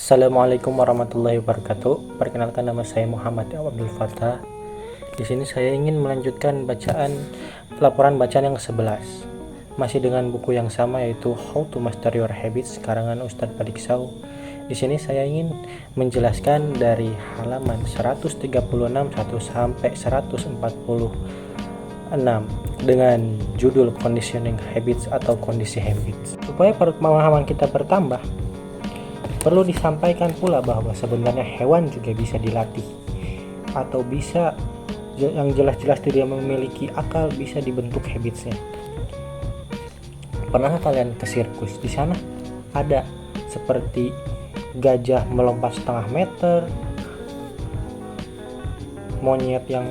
Assalamualaikum warahmatullahi wabarakatuh. Perkenalkan, nama saya Muhammad Abdul Fattah. Di sini saya ingin melanjutkan laporan bacaan yang ke-11. Masih dengan buku yang sama, yaitu How to Master Your Habits karangan Ustadz Padiksau. Di sini saya ingin menjelaskan dari halaman 136 sampai 146 dengan judul Conditioning Habits atau kondisi habits. Supaya pemahaman kita bertambah, perlu disampaikan pula bahwa sebenarnya hewan juga bisa dilatih, atau bisa yang jelas-jelas tidak memiliki akal bisa dibentuk habitsnya. Pernah kalian ke sirkus? Di sana ada seperti gajah melompat setengah meter, monyet yang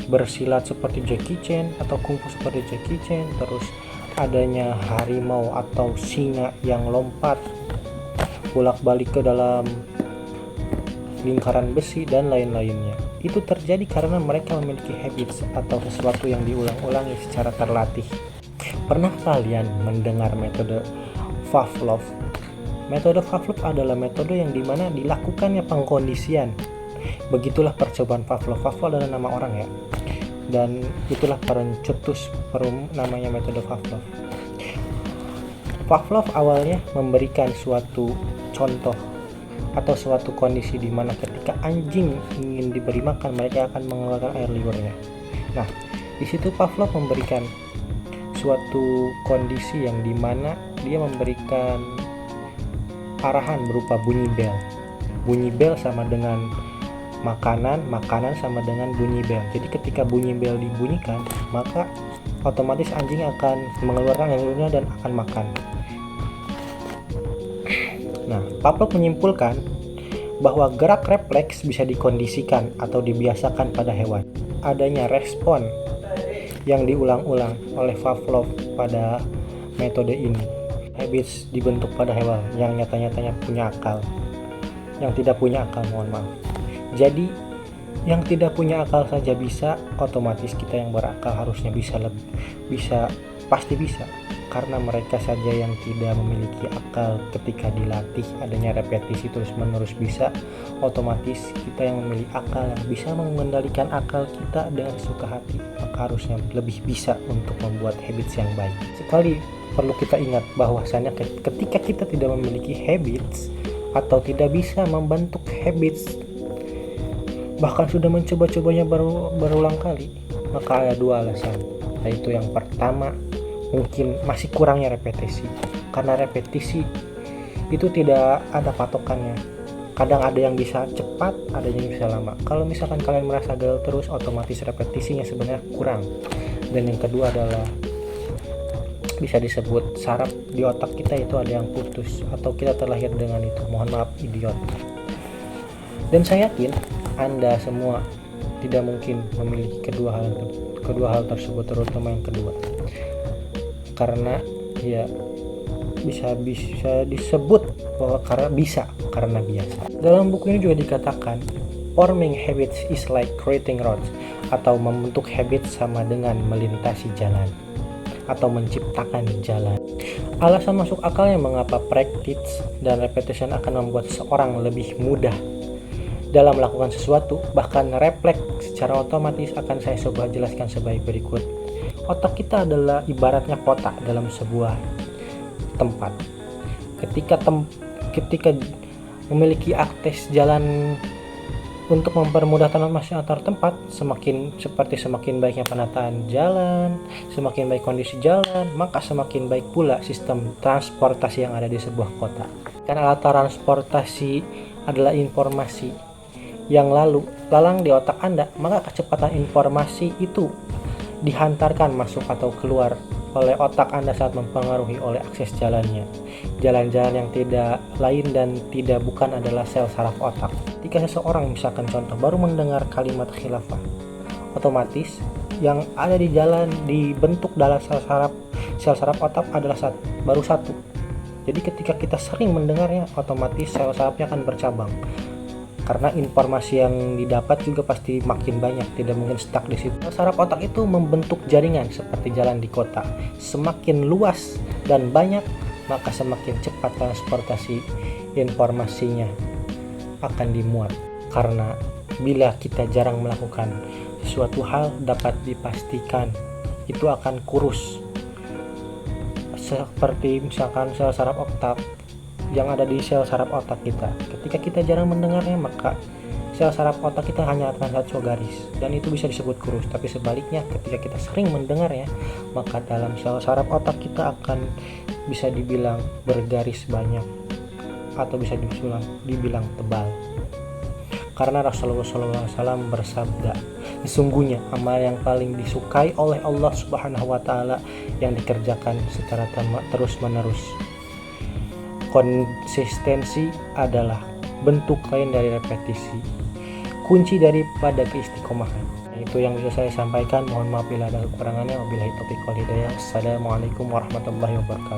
bersilat seperti Jackie Chan atau kungfu seperti Jackie Chan, terus adanya harimau atau singa yang lompat bolak-balik ke dalam lingkaran besi dan lain-lainnya. Itu terjadi karena mereka memiliki habits atau sesuatu yang diulang-ulangi secara terlatih. Pernah kalian mendengar metode Pavlov? Metode Pavlov adalah metode yang dimana dilakukannya pengkondisian. Begitulah percobaan Pavlov. Pavlov adalah nama orang ya, dan itulah pencetus namanya metode Pavlov. Pavlov awalnya memberikan suatu contoh atau suatu kondisi di mana ketika anjing ingin diberi makan, mereka akan mengeluarkan air liurnya. Nah, di situ Pavlov memberikan suatu kondisi yang di mana dia memberikan arahan berupa bunyi bel. Bunyi bel sama dengan makanan, makanan sama dengan bunyi bel. Jadi ketika bunyi bel dibunyikan, maka otomatis anjing akan mengeluarkan air liurnya dan akan makan. Nah, Pavlov menyimpulkan bahwa gerak refleks bisa dikondisikan atau dibiasakan pada hewan. Adanya respon yang diulang-ulang oleh Pavlov pada metode ini. Habits dibentuk pada hewan yang nyata-nyatanya punya akal. Yang tidak punya akal, mohon maaf. Jadi, yang tidak punya akal saja bisa, otomatis kita yang berakal harusnya pasti bisa. Karena mereka saja yang tidak memiliki akal ketika dilatih adanya repetisi terus-menerus bisa, otomatis kita yang memiliki akal yang bisa mengendalikan akal kita dengan suka hati, maka harusnya lebih bisa untuk membuat habits yang baik. Sekali perlu kita ingat bahwasannya ketika kita tidak memiliki habits atau tidak bisa membentuk habits, bahkan sudah mencoba-cobanya berulang kali, maka ada dua alasan, yaitu yang pertama, mungkin masih kurangnya repetisi. Karena repetisi itu tidak ada patokannya. Kadang ada yang bisa cepat, ada yang bisa lama. Kalau misalkan kalian merasa gagal terus, otomatis repetisinya sebenarnya kurang. Dan yang kedua adalah bisa disebut saraf di otak kita itu ada yang putus, atau kita terlahir dengan itu. Mohon maaf, idiot. Dan saya yakin Anda semua tidak mungkin memiliki kedua hal tersebut, terutama yang kedua. Karena ya bisa disebut bahwa karena biasa. Dalam buku ini juga dikatakan forming habits is like creating roads, atau membentuk habit sama dengan melintasi jalan atau menciptakan jalan. Alasan masuk akalnya mengapa practice dan repetition akan membuat seorang lebih mudah dalam melakukan sesuatu, bahkan refleks secara otomatis, akan saya coba jelaskan sebagai berikut. Otak kita adalah ibaratnya kotak dalam sebuah tempat. Ketika memiliki akses jalan untuk mempermudah transportasi antar tempat, semakin baiknya penataan jalan, semakin baik kondisi jalan, maka semakin baik pula sistem transportasi yang ada di sebuah kota. Karena alat transportasi adalah informasi yang lalang di otak Anda, maka kecepatan informasi itu dihantarkan masuk atau keluar oleh otak Anda saat mempengaruhi oleh akses jalannya. Jalan-jalan yang tidak lain dan tidak bukan adalah sel saraf otak. Jika seseorang misalkan contoh baru mendengar kalimat khilafah, otomatis yang ada di jalan dibentuk dalam sel saraf otak adalah baru satu. Jadi ketika kita sering mendengarnya, otomatis sel sarafnya akan bercabang. Karena informasi yang didapat juga pasti makin banyak, tidak mungkin stuck di situ. Saraf otak itu membentuk jaringan seperti jalan di kota. Semakin luas dan banyak, maka semakin cepat transportasi informasinya akan dimuat. Karena bila kita jarang melakukan sesuatu hal, dapat dipastikan itu akan kurus. Seperti misalkan sel saraf otak yang ada di sel saraf otak kita. Ketika kita jarang mendengarnya, maka sel saraf otak kita hanya akan satu garis, dan itu bisa disebut kurus. Tapi sebaliknya, ketika kita sering mendengarnya, maka dalam sel saraf otak kita akan bisa dibilang bergaris banyak, atau bisa dibilang tebal. Karena Rasulullah SAW bersabda, sesungguhnya amal yang paling disukai oleh Allah Subhanahu wa Ta'ala yang dikerjakan secara terus-menerus. Konsistensi adalah bentuk lain dari repetisi, kunci daripada keistiqomahan. Itu yang bisa saya sampaikan. Mohon maaf bila ada kekurangannya. Wabillahi taufiq wal hidayah. Assalamualaikum warahmatullahi wabarakatuh.